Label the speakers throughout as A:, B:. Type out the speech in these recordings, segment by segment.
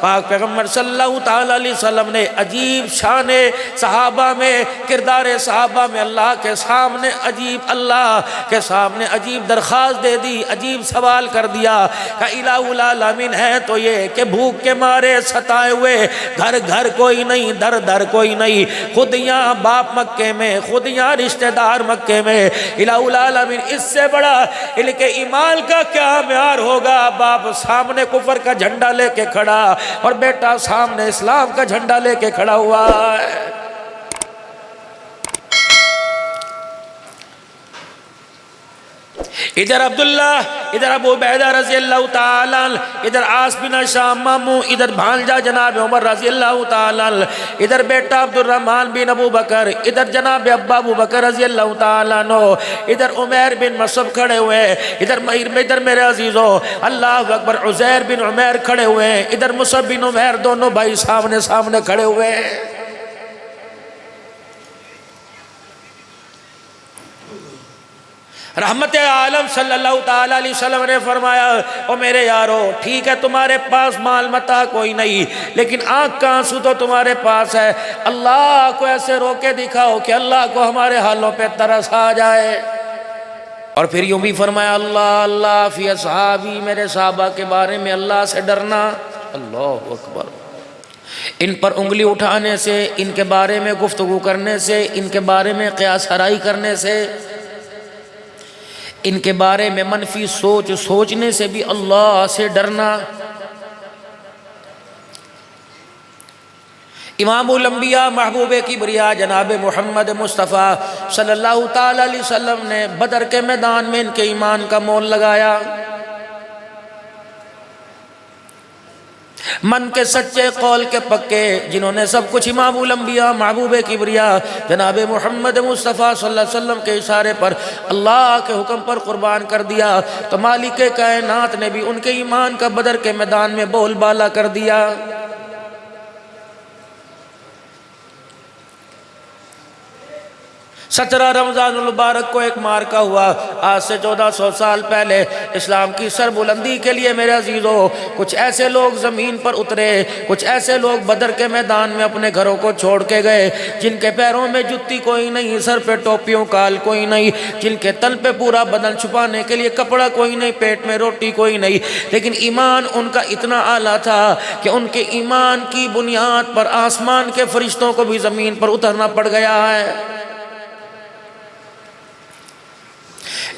A: پاک پیغمبر صلی اللہ تعالیٰ علیہ وسلم نے عجیب شان صحابہ میں، کردار صحابہ میں اللہ کے سامنے عجیب درخواست دے دی، عجیب سوال کر دیا کہ الہ العالمین ہے تو یہ کہ بھوک کے مارے ستائے ہوئے، گھر گھر کوئی نہیں، در در کوئی نہیں، خود یہاں باپ مکے میں، خود یہاں رشتہ دار مکے میں، الہ العالمین اس سے بڑا ان کے ایمان کا کیا معیار ہوگا؟ باپ سامنے کفر کا جھنڈا لے کے کھڑا اور بیٹا سامنے اسلام کا جھنڈا لے کے کھڑا ہوا ہے۔ ادھر عبداللہ، ادھر ابو عبیدہ رضی اللہ تعالیٰ عنہ، ادھر عاص بن ہشام ماموں، ادھر بھانجا جناب عمر رضی اللہ تعالیٰ عنہ، ادھر بیٹا عبد الرحمن بن ابو بکر، ادھر جناب ابا ابو بکر رضی اللہ تعالیٰ عنہ، ادھر عمیر بن مصعب کھڑے ہوئے، ادھر میرے عزیزو اللہ اکبر عزیر بن عمیر کھڑے ہوئے، ادھر مصعب بن عمیر، دونوں بھائی سامنے سامنے کھڑے ہوئے۔ رحمت عالم صلی اللہ تعالیٰ علیہ وسلم نے فرمایا او میرے یارو، ٹھیک ہے تمہارے پاس مال متاع کوئی نہیں، لیکن آنکھ کا آنسو تو تمہارے پاس ہے، اللہ کو ایسے رو کے دکھاؤ کہ اللہ کو ہمارے حالوں پہ ترس آ جائے۔ اور پھر یوں بھی فرمایا اللہ اللہ فی اصحابی، میرے صحابہ کے بارے میں اللہ سے ڈرنا۔ اللہ اکبر۔ ان پر انگلی اٹھانے سے، ان کے بارے میں گفتگو کرنے سے، ان کے بارے میں قیاس آرائی کرنے سے، ان کے بارے میں منفی سوچنے سے بھی اللہ سے ڈرنا۔ امام الانبیاء محبوب کبریا جناب محمد مصطفیٰ صلی اللہ تعالیٰ علیہ وسلم نے بدر کے میدان میں ان کے ایمان کا مول لگایا۔ من کے سچے قول کے پکے، جنہوں نے سب کچھ امام الانبیاء محبوب کبریا جناب محمد مصطفیٰ صلی اللہ علیہ وسلم کے اشارے پر اللہ کے حکم پر قربان کر دیا، تو مالک کائنات نے بھی ان کے ایمان کا بدر کے میدان میں بول بالا کر دیا۔ 17 رمضان المبارک کو ایک مارکہ ہوا، آج سے 1400 سال پہلے، اسلام کی سربلندی کے لیے میرے عزیزو کچھ ایسے لوگ زمین پر اترے، کچھ ایسے لوگ بدر کے میدان میں اپنے گھروں کو چھوڑ کے گئے، جن کے پیروں میں جتی کوئی نہیں، سر پہ ٹوپیوں کال کوئی نہیں، جن کے تن پہ پورا بدن چھپانے کے لیے کپڑا کوئی نہیں، پیٹ میں روٹی کوئی نہیں، لیکن ایمان ان کا اتنا اعلیٰ تھا کہ ان کے ایمان کی بنیاد پر آسمان کے فرشتوں کو بھی زمین پر اترنا پڑ گیا ہے۔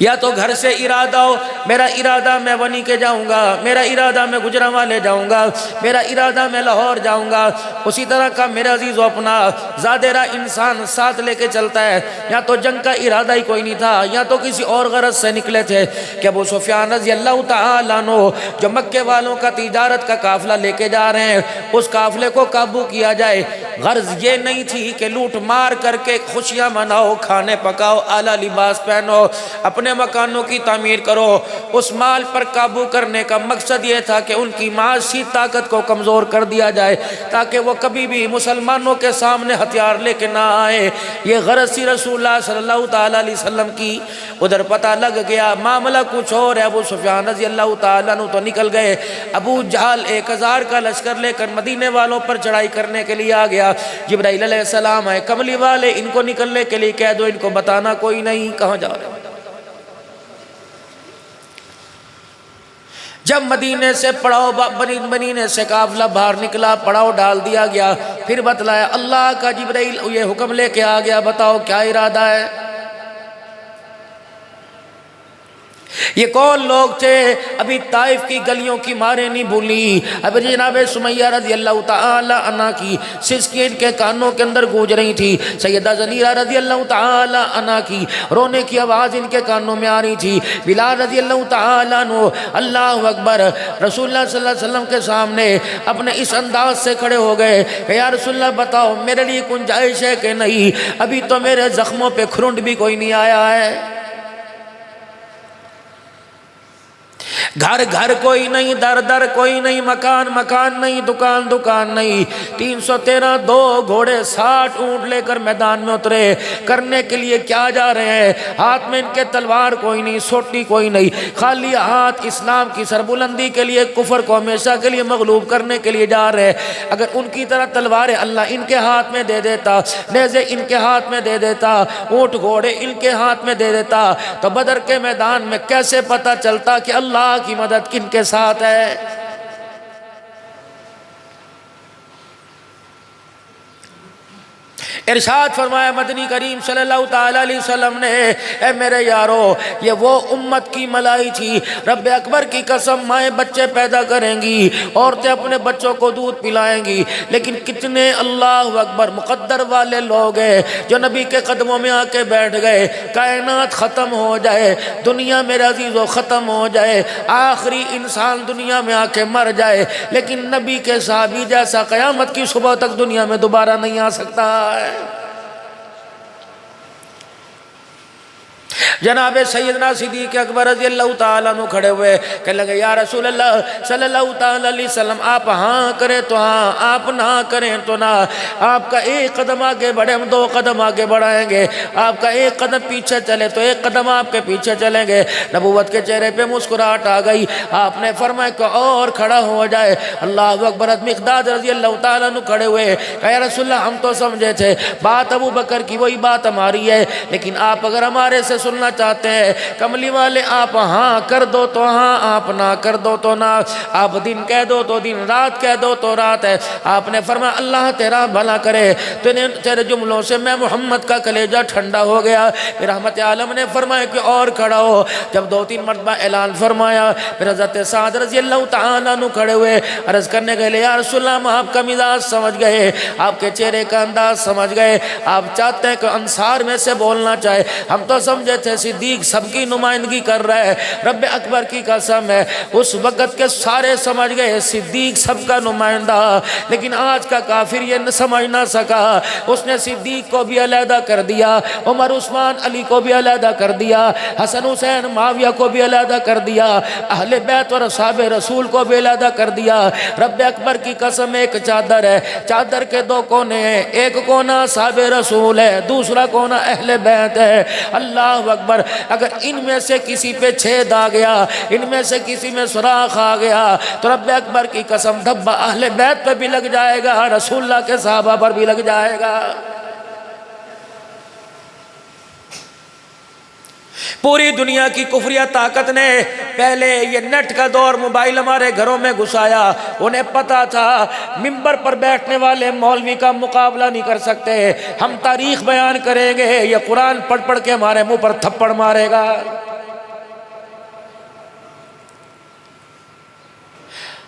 A: یا تو گھر سے ارادہ ہو، میرا ارادہ میں ونی کے جاؤں گا، میرا ارادہ میں گجرانوالے جاؤں گا، میرا ارادہ میں لاہور جاؤں گا، اسی طرح کا میرے عزیزو اپنا زادرہ انسان ساتھ لے کے چلتا ہے۔ یا تو جنگ کا ارادہ ہی کوئی نہیں تھا، یا تو کسی اور غرض سے نکلے تھے کہ ابو سفیان رضی اللہ تعالیٰ عنہ جو مکے والوں کا تجارت کا قافلہ لے کے جا رہے ہیں، اس قافلے کو قابو کیا جائے۔ غرض یہ نہیں تھی کہ لوٹ مار کر کے خوشیاں مناؤ، کھانے پکاؤ، اعلیٰ لباس پہنو، اپنے مکانوں کی تعمیر کرو۔ اس مال پر قابو کرنے کا مقصد یہ تھا کہ ان کی معاشی طاقت کو کمزور کر دیا جائے، تاکہ وہ کبھی بھی مسلمانوں کے سامنے ہتھیار لے کے نہ آئے۔ یہ غرض تھی رسول اللہ صلی اللہ تعالیٰ علیہ وسلم کی۔ ادھر پتہ لگ گیا معاملہ کچھ اور ہے، ابو سفیان رضی اللہ تعالیٰ عنہ تو نکل گئے، ابو جہل 1000 کا لشکر لے کر مدینے والوں پر چڑھائی کرنے کے لیے آ گیا۔ جبرائیل علیہ السلام آئے، کملی والے ان کو نکلنے کے لیے کہہ دو، ان کو بتانا کوئی نہیں کہاں جا رہے۔ جب مدینے سے مدینے سے قافلہ باہر نکلا، پڑاؤ ڈال دیا گیا، پھر بتلایا اللہ کا جبرائیل یہ حکم لے کے آ گیا، بتاؤ کیا ارادہ ہے۔ یہ کون لوگ تھے؟ ابھی طائف کی گلیوں کی مارے نہیں بھولی، ابھی جناب سمیہ رضی اللہ تعالی عنہ کی سسکیاں ان کے کانوں کے اندر گونج رہی تھی، سیدہ زنیرہ رضی اللہ تعالی عنہ کی رونے کی آواز ان کے کانوں میں آ رہی تھی، بلال رضی اللہ تعالی عنہ اللہ اکبر رسول اللہ صلی اللہ علیہ وسلم کے سامنے اپنے اس انداز سے کھڑے ہو گئے کہ یا رسول اللہ بتاؤ میرے لیے گنجائش ہے کہ نہیں، ابھی تو میرے زخموں پہ کھرنڈ بھی کوئی نہیں آیا ہے۔ گھر گھر کوئی نہیں، در در کوئی نہیں، مکان مکان نہیں، دکان دکان نہیں۔ 313 دو گھوڑے 60 اونٹ لے کر میدان میں اترے، کرنے کے لیے کیا جا رہے ہیں؟ ہاتھ میں ان کے تلوار کوئی نہیں، سوٹی کوئی نہیں، خالی ہاتھ اسلام کی سربلندی کے لیے، کفر کو ہمیشہ کے لیے مغلوب کرنے کے لیے جا رہے ہیں۔ اگر ان کی طرح تلواریں اللہ ان کے ہاتھ میں دے دیتا، نیزے ان کے ہاتھ میں دے دیتا، اونٹ گھوڑے ان کے ہاتھ میں دے دیتا، تو بدر کے میدان میں کیسے پتہ چلتا کہ اللہ کی مدد کن کے ساتھ ہے؟ ارشاد فرمایا مدنی کریم صلی اللہ تعالی علیہ وسلم نے، اے میرے یارو، یہ وہ امت کی ملائی تھی۔ رب اکبر کی قسم، مائیں بچے پیدا کریں گی، عورتیں اپنے بچوں کو دودھ پلائیں گی، لیکن کتنے اللہ اکبر مقدر والے لوگ ہیں جو نبی کے قدموں میں آ کے بیٹھ گئے۔ کائنات ختم ہو جائے، دنیا میرے عزیزو ختم ہو جائے، آخری انسان دنیا میں آ کے مر جائے، لیکن نبی کے صحابی جیسا قیامت کی صبح تک دنیا میں دوبارہ نہیں آ سکتا ہے۔ جناب سیدنا صدیق اکبر رضی اللہ تعالیٰ عنہ کھڑے ہوئے، کہنے لگے یا رسول اللہ صلی اللہ تعالیٰ علیہ وسلم، آپ ہاں کریں تو ہاں، آپ نہ کریں تو نہ۔ آپ کا ایک قدم آگے بڑھے، ہم 2 قدم آگے بڑھائیں گے، آپ کا ایک قدم پیچھے چلے تو 1 قدم آپ کے پیچھے چلیں گے۔ نبوت کے چہرے پہ مسکراہٹ آ گئی، آپ نے فرمایا کہ اور کھڑا ہو جائے۔ اللہ اکبر، مقداد رضی اللہ تعالیٰ عنہ کھڑے ہوئے، کہ یا رسول اللہ ہم تو سمجھے تھے بات ابو بکر کی وہی بات ہماری ہے، لیکن آپ اگر ہمارے سے سننا چاہتے ہیں، کملی والے، آپ ہاں کر دو تو ہاں، آپ نہ کر دو تو نہ، آپ دن کہہ دو تو دن، رات کہہ دو تو رات ہے۔ آپ نے فرمایا اللہ تیرا بھلا کرے، تیرے جملوں سے میں محمد کا کلیجہ ٹھنڈا ہو گیا۔ پھر رحمت عالم نے فرمایا کہ اور کھڑا ہو۔ جب 2-3 مرتبہ اعلان فرمایا، پھر حضرت سعد رضی اللہ تعالیٰ عنہ کھڑے ہوئے، عرض کرنے گئے یا رسول اللہ، ہم آپ کا مزاج سمجھ گئے، آپ کے چہرے کا انداز سمجھ گئے، آپ چاہتے ہیں کہ انصار میں سے بولنا چاہے، ہم تو سمجھے تھے صدیق سب کی نمائندگی کر رہا ہے۔ رب اکبر کی قسم ہے، اس وقت کے سارے سمجھ گئے صدیق سب کا نمائندہ، لیکن آج کا کافر یہ نہ سمجھ نہ سکا، اس نے صدیق کو بھی علیحدہ کر دیا، عمر عثمان علی کو بھی علیحدہ کر دیا، حسن حسین معاویہ کو بھی علیحدہ کر دیا، اہل بیت اور اصحاب رسول کو بھی علیحدہ کر دیا۔ رب اکبر کی قسم، ایک چادر ہے، چادر کے 2 کونے ہیں، ایک کونا اصحاب رسول ہے، دوسرا کونا اہل بیت ہے۔ اللہ اکبر، اگر ان میں سے کسی پہ چھید آ گیا، ان میں سے کسی میں سوراخ آ گیا، تو رب اکبر کی قسم دھبا اہل بیت پہ بھی لگ جائے گا، رسول اللہ کے صحابہ پر بھی لگ جائے گا۔ پوری دنیا کی کفریہ طاقت نے پہلے یہ نیٹ کا دور، موبائل ہمارے گھروں میں گھسایا، انہیں پتا تھا منبر پر بیٹھنے والے مولوی کا مقابلہ نہیں کر سکتے، ہم تاریخ بیان کریں گے، یہ قرآن پڑھ پڑھ کے ہمارے منہ پر تھپڑ مارے گا۔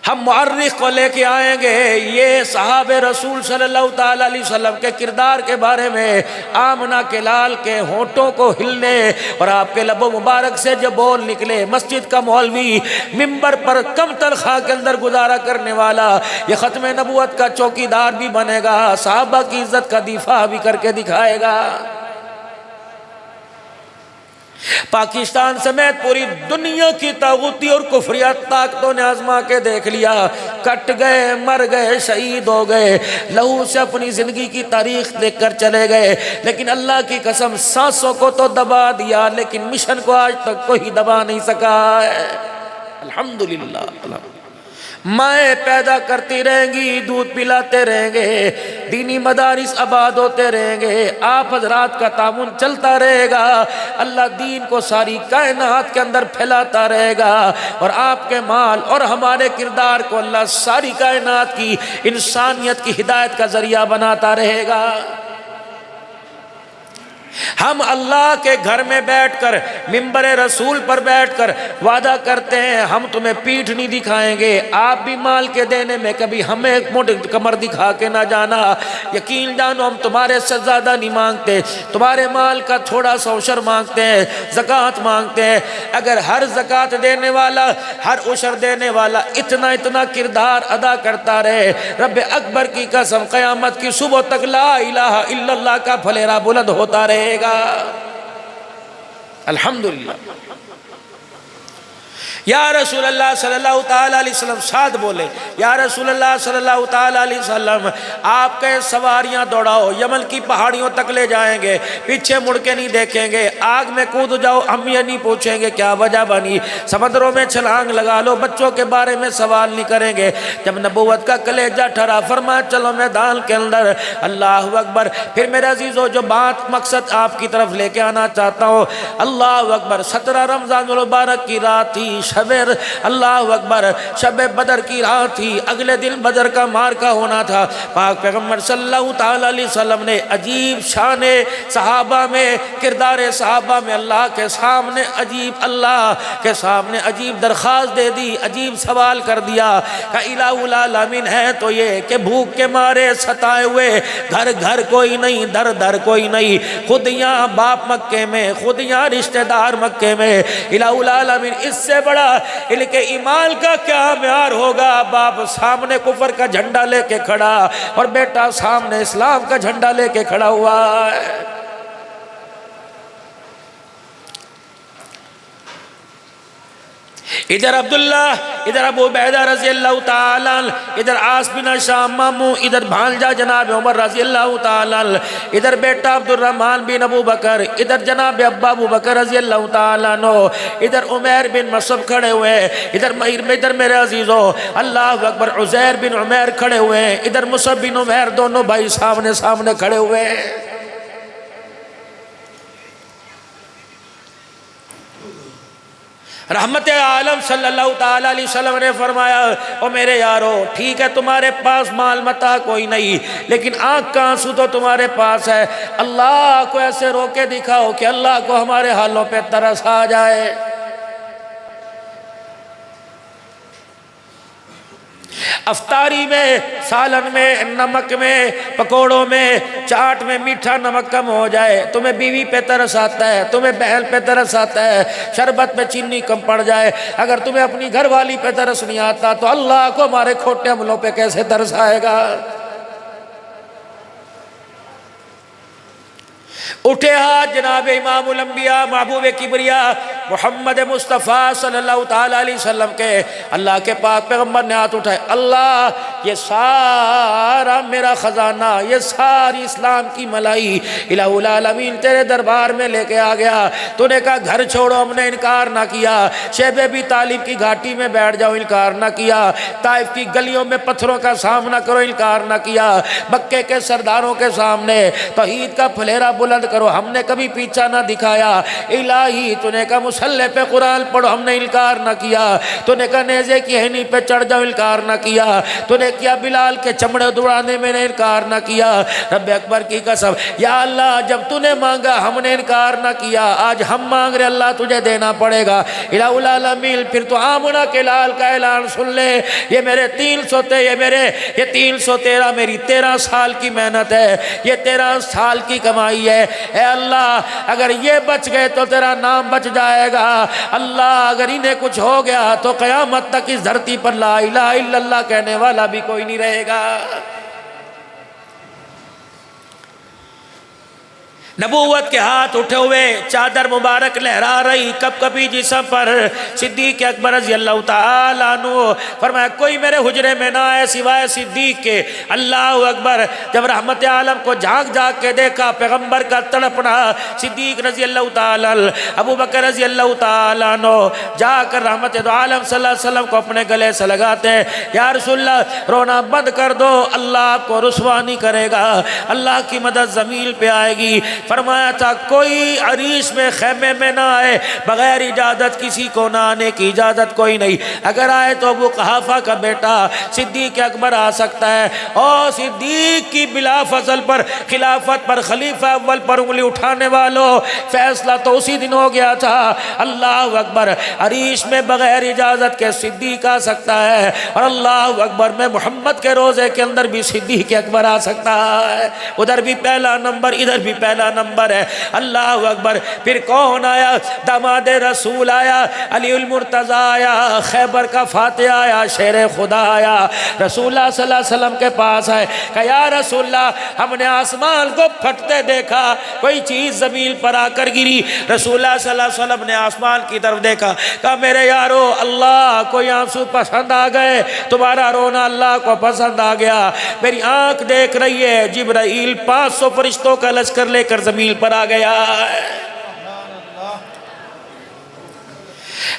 A: ہم معرخ کو لے کے آئیں گے، یہ صحاب رسول صلی اللہ تعالیٰ علیہ وسلم کے کردار کے بارے میں آمنہ کے لال کے ہونٹوں کو ہلنے اور آپ کے لب و مبارک سے جو بول نکلے، مسجد کا مولوی منبر پر کم تنخواہ کے اندر گزارا کرنے والا یہ ختم نبوت کا چوکیدار بھی بنے گا، صحابہ کی عزت کا دفاع بھی کر کے دکھائے گا۔ پاکستان سمیت پوری دنیا کی طاغوتی اور کفریہ طاقتوں نے آزما کے دیکھ لیا، کٹ گئے، مر گئے، شہید ہو گئے، لہو سے اپنی زندگی کی تاریخ دیکھ کر چلے گئے، لیکن اللہ کی قسم سانسوں کو تو دبا دیا، لیکن مشن کو آج تک کوئی دبا نہیں سکا ہے۔ الحمدللہ، مائیں پیدا کرتی رہیں گی، دودھ پلاتے رہیں گے، دینی مدارس آباد ہوتے رہیں گے، آپ حضرات کا تعاون چلتا رہے گا، اللہ دین کو ساری کائنات کے اندر پھیلاتا رہے گا، اور آپ کے مال اور ہمارے کردار کو اللہ ساری کائنات کی انسانیت کی ہدایت کا ذریعہ بناتا رہے گا۔ ہم اللہ کے گھر میں بیٹھ کر، منبر رسول پر بیٹھ کر وعدہ کرتے ہیں ہم تمہیں پیٹھ نہیں دکھائیں گے، آپ بھی مال کے دینے میں کبھی ہمیں موٹی کمر دکھا کے نہ جانا، یقین جانو ہم تمہارے سے زیادہ نہیں مانگتے، تمہارے مال کا تھوڑا سا عشر مانگتے ہیں، زکوٰۃ مانگتے ہیں۔ اگر ہر زکوٰۃ دینے والا، ہر عشر دینے والا اتنا کردار ادا کرتا رہے، رب اکبر کی قسم قیامت کی صبح تک لا الہ الا اللہ کا پھلیرا بلند ہوتا رہے گا۔ الحمدللہ، یا رسول اللہ صلی اللہ تعالیٰ علیہ وسلم، ساتھ بولے یا رسول اللہ صلی اللہ تعالیٰ علیہ وسلم آپ کے سواریاں دوڑاؤ، یمن کی پہاڑیوں تک لے جائیں گے، پیچھے مڑ کے نہیں دیکھیں گے، آگ میں کود جاؤ، ہم یہ نہیں پوچھیں گے کیا وجہ بنی، سمندروں میں چھلانگ لگا لو، بچوں کے بارے میں سوال نہیں کریں گے۔ جب نبوت کا کلیجہ ٹھرا، فرمایا چلو میدان کے اندر، اللہ اکبر۔ پھر میرے عزیزو جو بات مقصد آپ کی طرف لے کے آنا چاہتا ہوں، اللہ اکبر، 17 رمضان المبارک کی رات تھی، شبر، اللہ اکبر، شب بدر کی رات تھی، اگلے دن بدر کا مارکا ہونا تھا۔ پاک پیغمبر صلی اللہ تعالیٰ علیہ وسلم نے عجیب شان صحابہ میں، کردار صحابہ میں اللہ کے سامنے عجیب درخواست دے دی، عجیب سوال کر دیا کہ الہ العالمین ہے تو یہ کہ بھوک کے مارے ستائے ہوئے، گھر گھر کوئی نہیں، در در کوئی نہیں، خود یہاں باپ مکے میں، خود یہاں رشتہ دار مکے میں، الہ العالمین اس سے بڑا ان کے ایمان کا کیا معیار ہوگا؟ باپ سامنے کفر کا جھنڈا لے کے کھڑا اور بیٹا سامنے اسلام کا جھنڈا لے کے کھڑا ہوا ہے۔ ادھر عبداللہ، ادھر ابو عبیدہ رضی اللہ تعالیٰ، ادھر عاص بن شام مامو، ادھر بھانجا جناب عمر رضی اللہ تعالیٰ، ادھر بیٹا عبد الرحمن بن ابو بکر، ادھر جناب ابا ابو بکر رضی اللہ تعالیٰ، ادھر عمیر بن مصعب کھڑے ہوئے، ادھر میرے عزیزو اللہ اکبر عزیر بن عمیر کھڑے ہوئے، ادھر مصعب بن عمیر، دونوں بھائی سامنے سامنے کھڑے ہوئے۔ رحمت عالم صلی اللہ تعالیٰ علیہ وسلم نے فرمایا، او میرے یارو، ٹھیک ہے تمہارے پاس مال متاع کوئی نہیں، لیکن آنکھ کا آنسو تو تمہارے پاس ہے، اللہ کو ایسے رو کے دکھاؤ کہ اللہ کو ہمارے حالوں پہ ترس آ جائے۔ افطاری میں، سالن میں، نمک میں، پکوڑوں میں، چاٹ میں میٹھا نمک کم ہو جائے، تمہیں بیوی پہ ترس آتا ہے، تمہیں بہن پہ ترس آتا ہے، شربت میں چینی کم پڑ جائے، اگر تمہیں اپنی گھر والی پہ ترس نہیں آتا تو اللہ کو ہمارے کھوٹے عملوں پہ کیسے ترس آئے گا؟ اٹھے ہاتھ جناب امام الانبیاء محبوب کبریا محمد مصطفیٰ صلی اللہ تعالیٰ علیہ وسلم کے، اللہ کے پاک پیغمبر نے ہاتھ اٹھائے، اللہ یہ سارا میرا خزانہ، یہ ساری اسلام کی ملائی الہ العالمین تیرے دربار میں لے کے آ گیا۔ تو نے کہا گھر چھوڑو، ہم نے انکار نہ کیا، شیب ابی طالب کی گھاٹی میں بیٹھ جاؤ، انکار نہ کیا، طائف کی گلیوں میں پتھروں کا سامنا کرو، انکار نہ کیا، مکے کے سرداروں کے سامنے توحید کا پھلیرا بلند کرو، ہم نے کبھی پیچھا نہ دکھایا۔ الہی تو نے کہا مسلح پہ قرآن پڑھو، ہم نے انکار نہ کیا، تو نے کہا نیزے کی ہینی پہ چڑھ جاؤ، انکار نہ کیا، تو نے کیا بلال کے چمڑے دوڑانے میں نے انکار نہ کیا۔ رب اکبر کی قسم، یا اللہ جب تو نے مانگا ہم نے انکار نہ کیا، آج ہم مانگ رہے، اللہ تجھے دینا پڑے گا الہ العالمین۔ پھر تو آمنہ کے لال کا اعلان سن لے، یہ میرے 300 تھے، یہ 313 میری 13 سال کی محنت ہے، یہ 13 سال کی کمائی ہے، اے اللہ اگر یہ بچ گئے تو تیرا نام بچ جائے گا، اللہ اگر انہیں کچھ ہو گیا تو قیامت تک اس دھرتی پر لا الہ الا اللہ کہنے والا بھی کوئی نہیں رہے گا۔ نبوت کے ہاتھ اٹھے ہوئے، چادر مبارک لہرا رہی کپ کپی جسم پر، صدیق اکبر رضی اللہ تعالیٰ عنہ فرمایا کوئی میرے حجرے میں نہ آئے سوائے صدیق کے۔ اللہ اکبر، جب رحمت عالم کو جھانک جھانک کے دیکھا، پیغمبر کا تڑپنا، صدیق رضی اللہ تعالیٰ، ابو بکر رضی اللہ تعالیٰ عنہ جا کر رحمت عالم صلی اللہ علیہ وسلم کو اپنے گلے سے لگاتے ہیں، یا رسول اللہ رونا بند کر دو، اللہ آپ کو رسوا نہیں کرے گا، اللہ کی مدد زمین پہ آئے گی۔ فرمایا تھا کوئی عریش میں خیمے میں نہ آئے بغیر اجازت، کسی کو نہ آنے کی اجازت کوئی نہیں، اگر آئے تو ابو قحافہ کا بیٹا صدیق اکبر آ سکتا ہے، اور صدیق کی بلا فضل پر، خلافت پر، خلیفہ اول پر انگلی اٹھانے والوں، فیصلہ تو اسی دن ہو گیا تھا۔ اللہ اکبر، عریش میں بغیر اجازت کے صدیق آ سکتا ہے، اور اللہ اکبر میں محمد کے روزے کے اندر بھی صدیق اکبر آ سکتا ہے، ادھر بھی پہلا نمبر ادھر بھی پہلا نمبر ہے۔ اللہ اکبر۔ پھر کون آیا؟ داماد رسول آیا، علی المرتضی آیا، خیبر کا فاتح آیا، شیر خدا آیا، رسول اللہ صلی اللہ علیہ وسلم کے پاس آئے کہ یا رسول اللہ ہم نے آسمان کو پھٹتے دیکھا، کوئی چیز زمین پر آ کر گری۔ رسول اللہ صلی اللہ علیہ وسلم نے آسمان کی طرف دیکھا، کہا میرے یارو اللہ کوئی آنسو پسند آ گئے، تمہارا رونا اللہ کو پسند آ گیا۔ میری آنکھ دیکھ رہی ہے جبرائیل 500 فرشتوں کا لشکر لے کر زمین پر آ گیا۔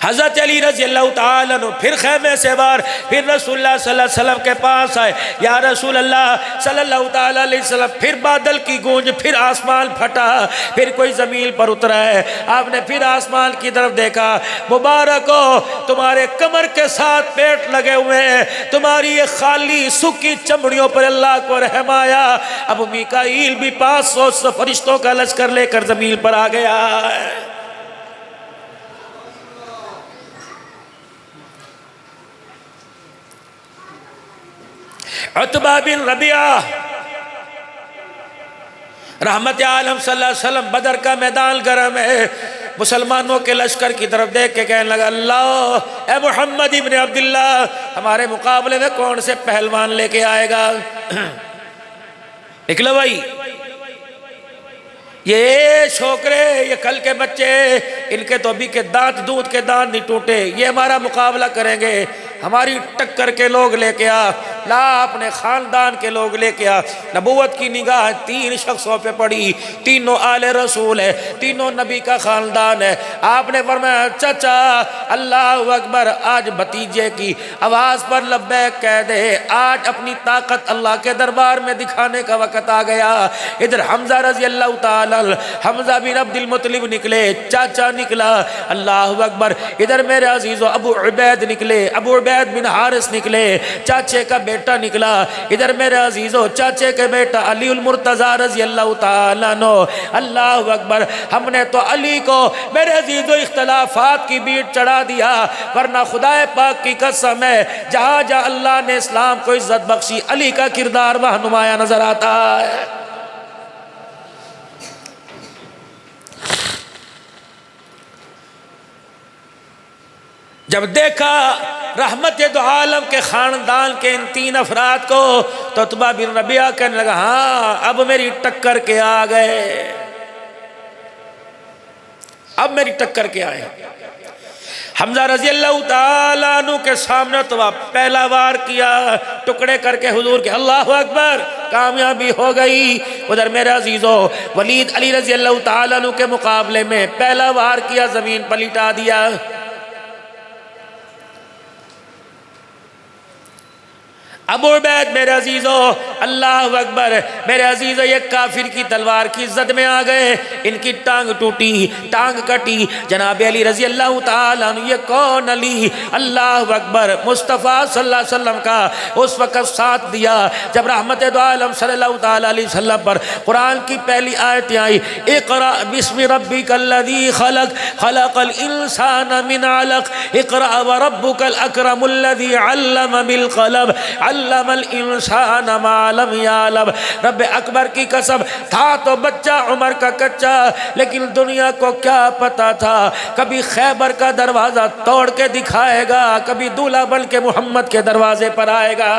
A: حضرت علی رضی اللہ تعالیٰ عنہ پھر خیمے سے باہر، پھر رسول اللہ صلی اللہ علیہ وسلم کے پاس آئے، یا رسول اللہ صلی اللہ تعالیٰ علیہ وسلم، پھر بادل کی گونج، پھر آسمان پھٹا، پھر کوئی زمین پر اترا ہے۔ آپ نے پھر آسمان کی طرف دیکھا، مبارک ہو تمہارے کمر کے ساتھ پیٹ لگے ہوئے ہیں، تمہاری یہ خالی سکی چمڑیوں پر اللہ کو رحم آیا۔ اب میکائیل بھی 500 فرشتوں کا لشکر لے کر زمین پر آ گیا۔ عتبہ بن ربیعہ رحمت عالم صلی اللہ علیہ وسلم، بدر کا میدان گرم ہے، مسلمانوں کے لشکر کی طرف دیکھ کے کہنے لگا اللہ اے محمد ابن عبداللہ ہمارے مقابلے میں کون سے پہلوان لے کے آئے گا؟ نکلو بھائی، یہ چھوکرے، یہ کل کے بچے، ان کے تو ابھی کے دانت دودھ کے دانت نہیں ٹوٹے، یہ ہمارا مقابلہ کریں گے، ہماری ٹکر کے لوگ لے کے آ، لا اپنے خاندان کے لوگ لے کے آ۔ نبوت کی نگاہ 3 شخصوں پہ پڑی، تینوں آل رسول ہے، تینوں نبی کا خاندان ہے۔ آپ نے فرمایا چچا اللہ اکبر، آج بھتیجے کی آواز پر لبیک کہہ دے، آج اپنی طاقت اللہ کے دربار میں دکھانے کا وقت آ گیا۔ ادھر حمزہ رضی اللہ تعالی، حمزہ بن عبد المطلب نکلے، چاچا نکلا، اللہ اکبر۔ ادھر میرے عزیزو ابو عبید نکلے، ابو عبید بن حارث نکلے، چاچے کا بیٹا نکلا۔ ادھر میرے عزیزو چاچے کے بیٹا علی المرتضی رضی اللہ تعالیٰ عنہ، اللہ اکبر۔ ہم نے تو علی کو میرے عزیزو اختلافات کی بیٹ چڑھا دیا، ورنہ خدا پاک کی قسم ہے جہاں جہاں اللہ نے اسلام کو عزت بخشی، علی کا کردار وہاں نمایاں نظر آتا ہے۔ جب دیکھا رحمت دو عالم کے خاندان کے ان 3 افراد کو، تو عتبہ بن ربیعہ کہنے لگا ہاں اب میری ٹکر کے آ گئے، اب میری ٹکر کے آئے۔ حمزہ رضی اللہ تعالیٰ عنہ کے سامنے تو پہلا وار کیا، ٹکڑے کر کے حضور کے، اللہ اکبر، کامیابی ہو گئی۔ ادھر میرے عزیزو ولید علی رضی اللہ تعالیٰ عنہ کے مقابلے میں پہلا وار کیا، زمین پر لٹا دیا۔ ابو عبید میرے عزیزو اللہ اکبر، میرے عزیزو یہ کافر کی تلوار کی زد میں آ گئے، ان کی ٹانگ ٹوٹی، ٹانگ کٹی۔ جناب علی رضی اللہ تعالیٰ عنہ، یہ کون علی؟ اللہ اکبر، مصطفیٰ صلی اللہ علیہ وسلم کا اس وقت ساتھ دیا جب رحمت دو عالم صلی اللہ تعالیٰ علیہ وسلم پر قرآن کی پہلی آیتیں آئی، اقرأ بسم ربک الذی خلق، خلق الانسان من علق، اقرأ وربک الاکرم الذی علم بالقلم، علم الانسان ما لم یعلم۔ رب اکبر کی قسم، تھا تو بچہ عمر کا کچا، لیکن دنیا کو کیا پتا تھا کبھی خیبر کا دروازہ توڑ کے دکھائے گا، کبھی دولہا بن کے محمد کے دروازے پر آئے گا۔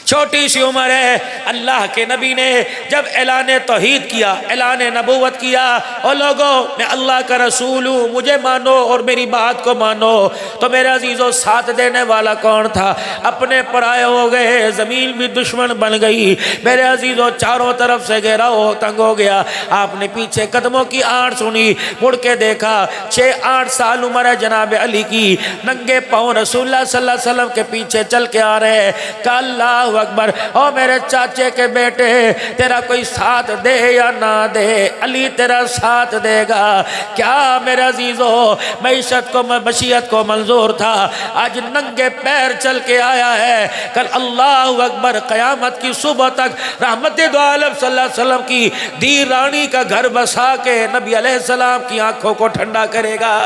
A: چھوٹی سی عمر ہے، اللہ کے نبی نے جب اعلان توحید کیا، اعلان نبوت کیا، اور لوگوں میں اللہ کا رسول ہوں، مجھے مانو اور میری بات کو مانو، تو میرے عزیزو ساتھ دینے والا کون تھا؟ اپنے پرائے ہو گئے، زمین بھی دشمن بن گئی، میرے عزیزو چاروں طرف سے گھیراؤ تنگ ہو گیا۔ آپ نے پیچھے قدموں کی آڑ سنی، مڑ کے دیکھا 6-8 سال عمر ہے جناب علی کی، ننگے پاؤں رسول اللہ صلی اللہ علیہ وسلم کے پیچھے چل کے آ رہے ہیں کہ اللہ اکبر، او میرے چاچے کے بیٹے، تیرا کوئی ساتھ دے یا نہ دے، علی تیرا ساتھ دے گا۔ کیا میرے عزیزو معیشت کو مشیت کو منظور تھا، آج ننگے پیر چل کے آیا ہے، کل اللہ اکبر قیامت کی صبح تک رحمت دو عالم صلی اللہ علیہ وسلم کی دی رانی کا گھر بسا کے نبی علیہ السلام کی آنکھوں کو ٹھنڈا کرے گا۔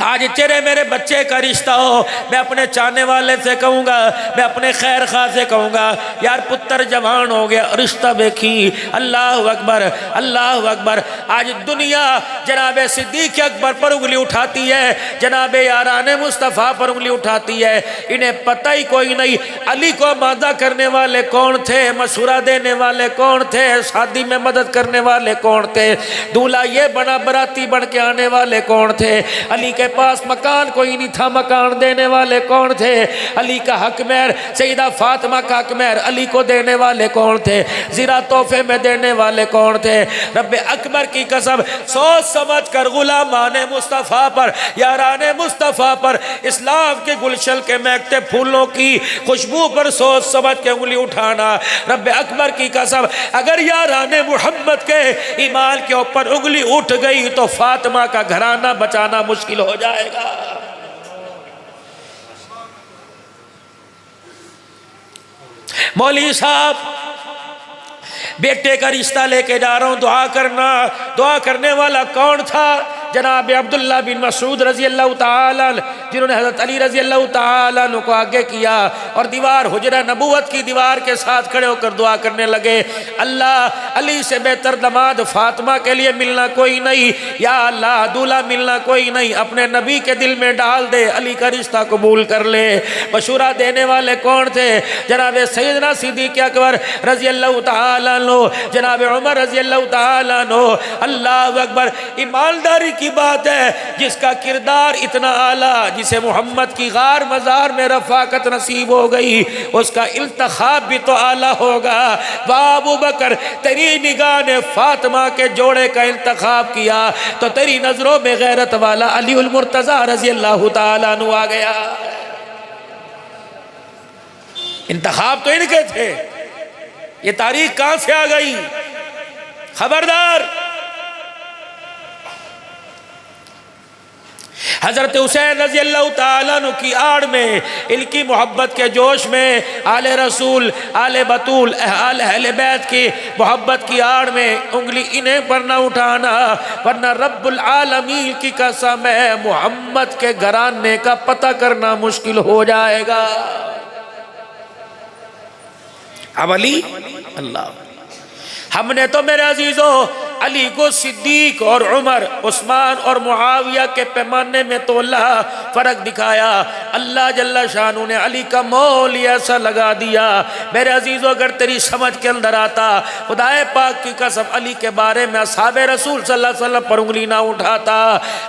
A: آج تیرے میرے بچے کا رشتہ ہو، میں اپنے چاہنے والے سے کہوں گا، میں اپنے خیر خواہ سے کہوں گا یار پتر جوان ہو گیا رشتہ دیکھی، اللہ اکبر اللہ اکبر۔ آج دنیا جناب صدیق اکبر پر انگلی اٹھاتی ہے، جناب یاران مصطفیٰ پر انگلی اٹھاتی ہے، انہیں پتہ ہی کوئی نہیں علی کو آمادہ کرنے والے کون تھے، مشورہ دینے والے کون تھے، شادی میں مدد کرنے والے کون تھے، دولہا یہ بنا براتی بن کے آنے والے کون تھے، علی کے پاس مکان کوئی نہیں تھا، مکان دینے والے کون تھے، علی کا حق مہر سیدہ فاطمہ کا حق مہر علی کو دینے والے کون تھے، زیرہ تحفے میں دینے والے کون تھے۔ رب اکبر کی قسم سوچ سمجھ کر غلامان مصطفیٰ پر، یاران مصطفیٰ پر، اسلام کے گلشن کے مہکتے پھولوں کی خوشبو پر سوچ سمجھ کے انگلی اٹھانا۔ رب اکبر کی قسم اگر یاران محمد کے ایمان کے اوپر انگلی اٹھ گئی تو فاطمہ کا گھرانہ بچانا مشکل ہو جائے گا۔ مولوی صاحب بیٹے کا رشتہ لے کے جا رہا ہوں، دعا کرنا۔ دعا کرنے والا کون تھا؟ جناب عبداللہ بن مسعود رضی اللہ تعالیٰ جنہوں نے حضرت علی رضی اللہ تعالیٰ کو آگے کیا اور دیوار حجرہ نبوت کی دیوار کے ساتھ کھڑے ہو کر دعا کرنے لگے، اللہ علی سے بہتر داماد فاطمہ کے لیے ملنا کوئی نہیں، یا اللہ دولہا ملنا کوئی نہیں، اپنے نبی کے دل میں ڈال دے، علی کا رشتہ قبول کر لے۔ مشورہ دینے والے کون تھے؟ جناب سیدنا صدیق اکبر رضی اللہ تعالیٰ عنہ، جناب عمر رضی اللہ تعالیٰ عنہ۔ اللہ اکبر، ایمانداری کی بات ہے، جس کا کردار اتنا اعلیٰ، جسے محمد کی غار مزار میں رفاقت نصیب ہو گئی، اس کا انتخاب بھی تو اعلیٰ ہوگا۔ ابو بکر تیری نگاہ نے فاطمہ کے جوڑے کا انتخاب کیا تو تیری نظروں میں غیرت والا علی المرتضیٰ رضی اللہ تعالیٰ عنہ آ گیا۔ انتخاب تو ان کے تھے، یہ تاریخ کہاں سے آ گئی؟ خبردار! حضرت حسین رضی اللہ تعالیٰ عنہ کی آڑ میں، ان کی محبت کے جوش میں، آل رسول، آل بطول، اہل بیت کی محبت کی آڑ میں انگلی انہیں پر نہ اٹھانا، ورنہ رب العالمین کی قسم ہے محمد کے گھرانے کا پتہ کرنا مشکل ہو جائے گا۔ اب علی اللہ، ہم نے تو میرے عزیزوں علی کو صدیق اور عمر، عثمان اور معاویہ کے پیمانے میں تولا، فرق دکھایا۔ اللہ جل شانہ نے علی کا مول ایسا لگا دیا۔ میرے عزیزوں اگر تیری سمجھ کے اندر آتا، خدا پاک کی قسم علی کے بارے میں اصحاب رسول صلی اللہ علیہ وسلم پر انگلی نہ اٹھاتا۔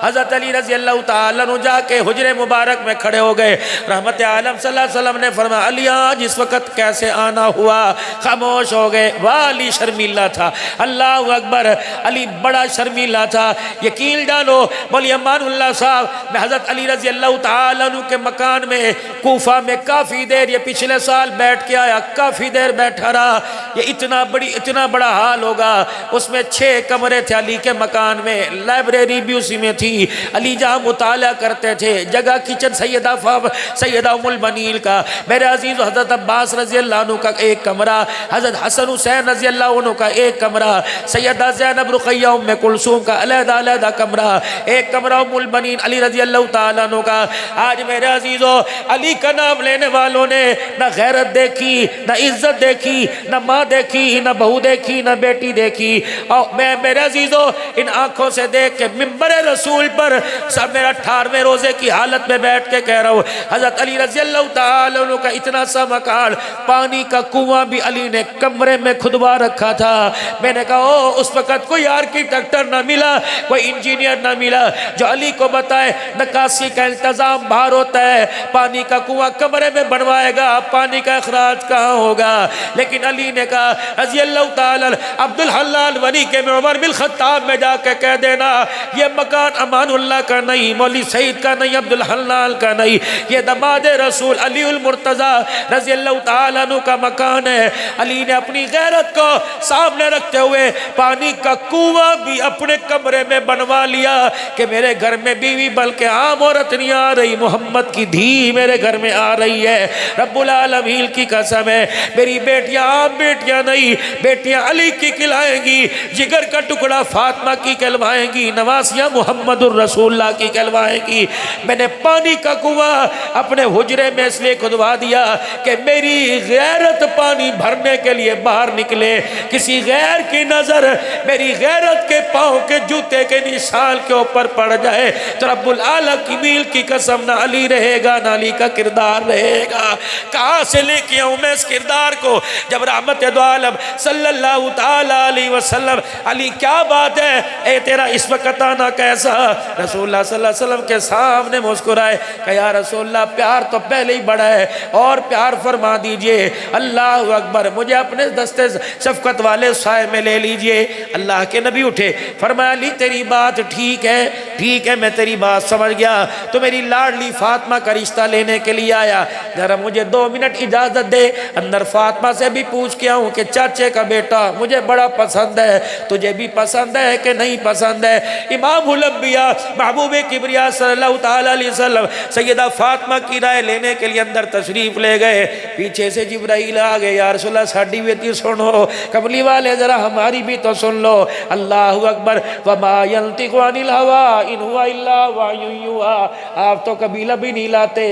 A: حضرت علی رضی اللہ تعالیٰ عنہ جا کے حجرے مبارک میں کھڑے ہو گئے، رحمت عالم صلی اللہ علیہ وسلم نے فرمایا علی آج اس وقت کیسے آنا ہوا؟ خاموش ہو گئے۔ واہ علی شرمیلا تھا، اللہ اکبر، علی بڑا شرمیلا تھا۔ یقین جانو مولی امان اللہ صاحب، میں حضرت علی رضی اللہ تعالیٰ عنہ کے مکان میں کوفہ میں کافی دیر، یہ پچھلے سال بیٹھ کے آیا، کافی دیر بیٹھا رہا۔ یہ اتنا بڑا حال ہوگا، اس میں 6 کمرے تھے علی کے مکان میں، لائبریری بھی اسی میں تھی، علی جہاں مطالعہ کرتے تھے، جگہ کچن سیدہ ام المنین کا، میرے عزیز حضرت عباس رضی اللہ عنہ کا ایک کمرہ، حضرت حسن حسین رضی اللہ عنہ کا ایک کمرہ، سیدہ زینب رقیہ ام کلثوم کا علیحدہ کمرہ، ایک کمرہ ام المنین علی رضی اللہ تعالیٰ عنہ کا۔ آج میرے عزیزوں علی کا نام لینے والوں نے نہ غیرت دیکھی، نہ عزت دیکھی، نہ ماں دیکھی، نہ بہو دیکھی، نہ بیٹی دیکھی۔ اور میں میرے عزیزوں ان آنکھوں سے دیکھ کے ممبر رسول پر سب میرا 18ویں روزے کی حالت میں بیٹھ کے کہہ رہا ہوں، حضرت علی رضی اللہ تعالیٰ عنہ کا اتنا سا مکان، پانی کا کنواں بھی علی نے کمرے میں کھدوا رکھا تھا۔ میں نے کہا اس وقت کوئی آرکیٹیکٹر نہ ملا، کوئی انجینئر نہ ملا جو علی کو بتائے نکاسی کا انتظام باہر ہوتا ہے، پانی کا کنواں کمرے میں بنوائے گا، پانی کا اخراج کہاں ہوگا؟ لیکن علی نے کہا رضی اللہ تعالیٰ عبد الحلال ولی کے میں عمر بن خطاب میں جا کے کہہ دینا یہ مکان امان اللہ کا نہیں، مولوی سعید کا نہیں، عبد الحلال کا نہیں، یہ داماد رسول علی المرتضیٰ رضی اللہ تعالیٰ عنہ کا مکان ہے۔ علی نے اپنی غیرت کو سامنے رکھتے ہوئے پانی کا کنواں بھی اپنے کمرے میں بنوا لیا کہ میرے گھر میں بیوی بلکہ عام عورت نہیں آ رہی، محمد کی دھی میرے گھر میں آ رہی ہے۔ رب العالمین کی قسم ہے میری بیٹیاں عام بیٹیاں نہیں، بیٹیاں علی کی کہلائیں گی، جگر کا ٹکڑا فاطمہ کی کہلوائیں گی، نواسیاں محمد الرسول اللہ کی کہلوائیں گی۔ میں نے پانی کا کنواں اپنے حجرے میں اس لیے کھدوا دیا کہ میری غیرت پانی بھرنے کے لیے باہر نکلے، کسی غیر کی نظر میری غیرت کے پاؤں کے جوتے کے نشان کے اوپر پڑ جائے تو رب العالمین کی قسم نہ علی رہے گا نہ علی کا کردار رہے گا۔ کہاں سے لے کے آؤں میں اس کردار کو؟ جب رحمت دو عالم صلی اللہ تعالیٰ علیہ وسلم، علی کیا بات ہے، اے تیرا اس وقت آنا کیسا؟ رسول اللہ صلی اللہ علیہ وسلم کے سامنے مسکرائے کہ یا رسول اللہ پیار تو پہلے ہی بڑا ہے اور پیار فرما دیجئے۔ اللہ اکبر، مجھے اپنے دستے شفقت والے سائے میں لے لیجئے۔ اللہ کے نبی اٹھے، فرمایا علی تیری بات ٹھیک ہے، میں تیری بات سمجھ گیا، تو میری لاڈلی فاطمہ کا رشتہ لینے کے لیے آیا، ذرا مجھے 2 منٹ اجازت دے، اندر فاطمہ سے بھی پوچھ کے آؤں کہ چاچے کا بیٹا مجھے بڑا پسند ہے، تجھے بھی پسند ہے کہ نہیں پسند ہے؟ امام الانبیاء محبوب کبریا صلی اللہ تعالیٰ علیہ وسلم سیدہ فاطمہ کی رائے لینے کے لیے اندر تشریف لے گئے۔ پیچھے سے جبرائیل آ گئے، یا رسول اللہ ساڈی بیٹی سنو، کملی والے ذرا ہماری بھی تو سن لو۔ اللہ اکبر، وما ينطق عن الهوى ان هو الا وحی یوحی، آپ تو کبھی لبی نہیں لاتے،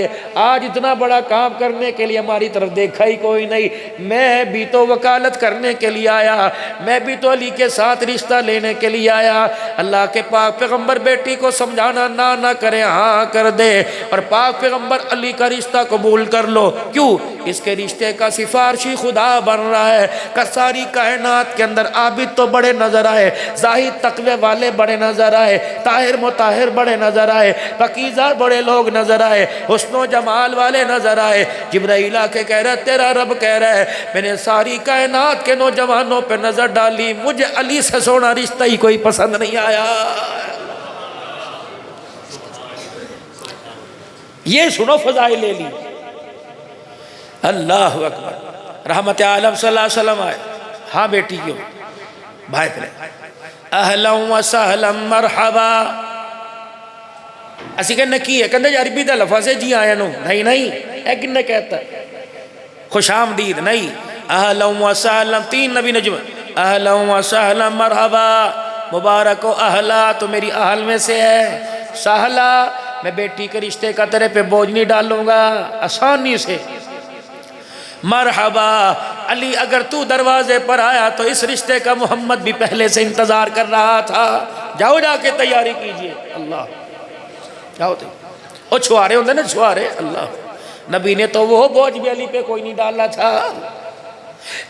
A: آج اتنا بڑا کام کرنے کے لیے ہماری طرف دیکھا ہی کوئی نہیں، میں بھی تو وکالت کرنے کے لیے آیا، میں بھی تو علی کے ساتھ رشتہ لینے کے لیے آیا۔ اللہ کے پاک پیغمبر بیٹی کو سمجھانا نہ کرے ہاں کر دے، اور پاک پیغمبر علی کا رشتہ قبول کر لو۔ کیوں؟ اس کے رشتے کا سفارشی خدا بن رہا ہے کہ ساری کائنات کے اندر عابد تو بڑے نظر آئے، زاہد تقوی والے بڑے نظر آئے، طاہر مطہر بڑے نظر آئے، پاکیزہ بڑے لوگ نظر آئے، حسن و جمال والے نظر آئے۔ جبرائیل آ کے کہہ رہا ہے تیرا رب کہہ رہا ہے میں نے ساری کائنات کے نوجوانوں پہ نظر ڈالی، مجھے علی سے سونا رشتہ ہی کوئی پسند نہیں آیا۔ یہ سنو فضائل لے لی۔ اللہ اکبر، رحمت عالم صلی اللہ علیہ وسلم آئے، ہاں بیٹی کیوں بھائی پلے، اہلا و سہلا مرحبا، اسی کہنے کی ہے کہنے عربی دا لفظ ہے جی آیا نو، نہیں اے کنے کہتا ہے خوش آمدید، نہیں اہلا و سہلا، 3 نبی نجم، اہلا و سہلا مرحبا، مبارک و اہلا تو میری اہل میں سے ہے، سہلا میں بیٹی کے رشتے کا تیرے پہ بوجھ نہیں ڈالوں گا آسانی سے، مرحبا علی اگر تو دروازے پر آیا تو اس رشتے کا محمد بھی پہلے سے انتظار کر رہا تھا، جاؤ جا کے تیاری کیجئے۔ اللہ جاؤ تو وہ چھوارے ہوندے نا چھوارے، اللہ نبی نے تو وہ بوجھ بھی علی پہ کوئی نہیں ڈالا تھا۔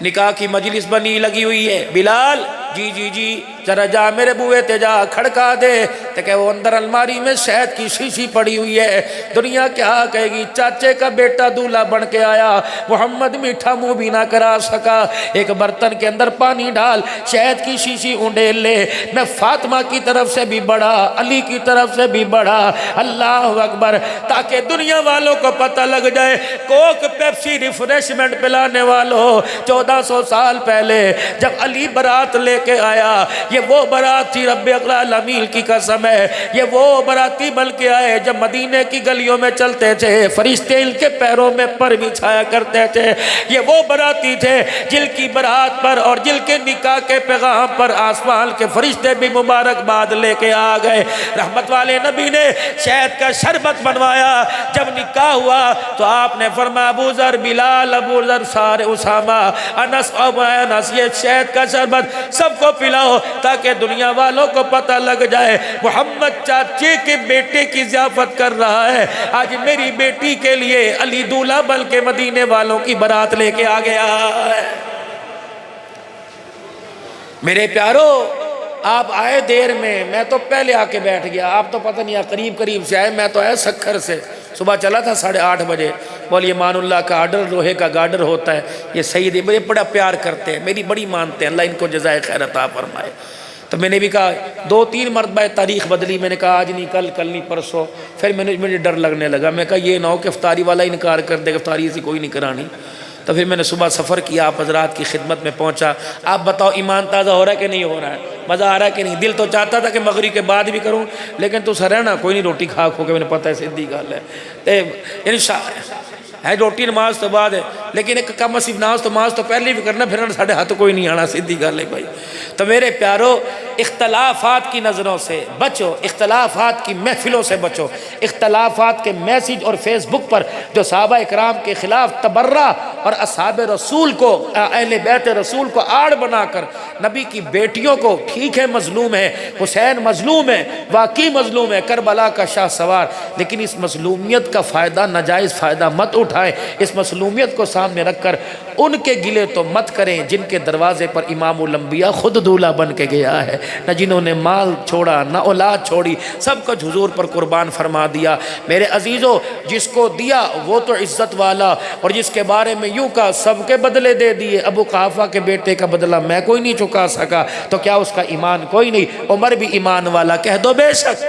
A: نکاح کی مجلس بنی لگی ہوئی ہے، بلال جی ذرا جا میرے بوئے تے جا کھڑکا دے، تے کہ وہ اندر الماری میں شہد کی شیشی پڑی ہوئی ہے، دنیا کیا کہے گی چاچے کا بیٹا دولہا بن کے آیا، محمد میٹھا منہ بھی نہ کرا سکا، ایک برتن کے اندر پانی ڈال، شہد کی شیشی اونڈیل لے، میں فاطمہ کی طرف سے بھی بڑا، علی کی طرف سے بھی بڑا، اللہ اکبر، تاکہ دنیا والوں کو پتہ لگ جائے کوک پیپسی ریفریشمنٹ پلانے والوں 1400 سال پہلے جب علی برات لے کے آیا، یہ وہ برات تھی رب العالمین کی قسم ہے، یہ وہ براتی بن کے آئے جب مدینے کی گلیوں میں چلتے تھے فرشتے ان کے پیروں میں پر بچھایا کرتے تھے، یہ وہ براتی تھے جن کی برات پر اور جن کے نکاح کے پیغام پر آسمان کے فرشتے بھی مبارکباد لے کے آ گئے۔ رحمت والے نبی نے شہد کا شربت بنوایا، جب نکاح ہوا تو آپ نے فرمایا ابو ذر بلال، ابو ذر سارے اسامہ، انس یہ شہد کا شربت سب کو پلاؤ تاکہ دنیا والوں کو پتہ لگ جائے محمد چاچے کے بیٹے کی ضیافت کر رہا ہے، آج میری بیٹی کے لیے علی دولہا بلکہ مدینے والوں کی برات لے کے آ گیا ہے۔ میرے پیارو آپ آئے دیر میں تو پہلے آ کے بیٹھ گیا، آپ تو پتہ نہیں قریب سے آئے، میں تو آئے سکھر سے، صبح چلا تھا 8:30 بجے، بولیے مان اللہ کا آرڈر لوہے کا گارڈر ہوتا ہے، یہ سید مجھے بڑا پیار کرتے ہیں، میری بڑی مانتے ہیں، اللہ ان کو جزائے خیر عطا فرمائے۔ تو میں نے بھی کہا 2-3 مرتبہ تاریخ بدلی، میں نے کہا آج نہیں کل نہیں پرسوں، پھر مجھے ڈر لگنے لگا، میں کہا یہ نہ ہو کہ افطاری والا انکار کر دے، افطاری سے کوئی نہیں کرانی، تو پھر میں نے صبح سفر کیا، آپ حضرات کی خدمت میں پہنچا۔ آپ بتاؤ ایمان تازہ ہو رہا ہے کہ نہیں ہو رہا ہے؟ مزہ آ رہا ہے کہ نہیں؟ دل تو چاہتا تھا کہ مغرب کے بعد بھی کروں، لیکن تو سر ہے نا کوئی نہیں، روٹی کھا کھو کے میں نے پتہ ہے سیدھی گل ہے، یعنی ہے روٹی نماز تو بعد ہے، لیکن ایک کم اسی نماز تو پہلے بھی کرنا، پھر ساڑھے ہاتھ کوئی نہیں آنا، سیدھی گل ہے بھائی۔ تو میرے پیارو، اختلافات کی نظروں سے بچو، اختلافات کی محفلوں سے بچو، اختلافات کے میسیج اور فیس بک پر جو صحابہ اکرام کے خلاف تبرہ اور اصحاب رسول کو، اہل بیت رسول کو آڑ بنا کر نبی کی بیٹیوں کو، ٹھیک ہے مظلوم ہے، حسین مظلوم ہے، واقعی مظلوم ہے، کربلا کا شاہ سوار، لیکن اس مظلومیت کا فائدہ، ناجائز فائدہ مت اٹھائیں، اس مظلومیت کو سامنے رکھ کر ان کے گلے تو مت کریں جن کے دروازے پر امام الانبیاء خود دولہا بن کے گیا ہے، نہ جنہوں نے مال چھوڑا، نہ اولاد چھوڑی، سب کچھ حضور پر قربان فرما دیا۔ میرے عزیزو، جس کو دیا وہ تو عزت والا، اور جس کے بارے میں یوں کہا سب کے بدلے دے دیے، ابو قحافہ کے بیٹے کا بدلہ میں کوئی نہیں چکا سکا، تو کیا اس کا ایمان کوئی نہیں؟ عمر بھی ایمان والا، کہہ دو بے شک۔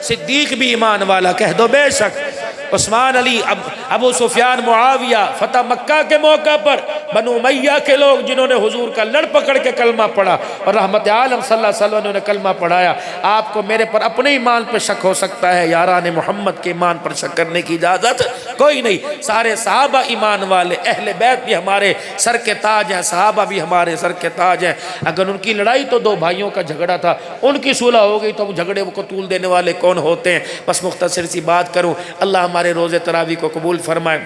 A: صدیق بھی ایمان والا، کہہ دو بے شک۔ عثمان علی، ابو سفیان، معاویہ، فتح مکہ کے موقع پر بنو امیہ کے لوگ جنہوں نے حضور کا لڑ پکڑ کے کلمہ پڑھا، اور رحمت عالم صلی اللہ علیہ وسلم نے کلمہ پڑھایا۔ آپ کو میرے پر اپنے ایمان پر شک ہو سکتا ہے، یاران محمد کے ایمان پر شک کرنے کی اجازت کوئی نہیں۔ سارے صحابہ ایمان والے، اہل بیت بھی ہمارے سر کے تاج ہیں، صحابہ بھی ہمارے سر کے تاج ہیں۔ اگر ان کی لڑائی تو دو بھائیوں کا جھگڑا تھا، ان کی صلح ہو گئی تو جھگڑے کو طول دینے والے کون ہوتے ہیں؟ بس مختصر سی بات کروں، اللہ ہمارے روزے تراویح کو قبول فرمائے۔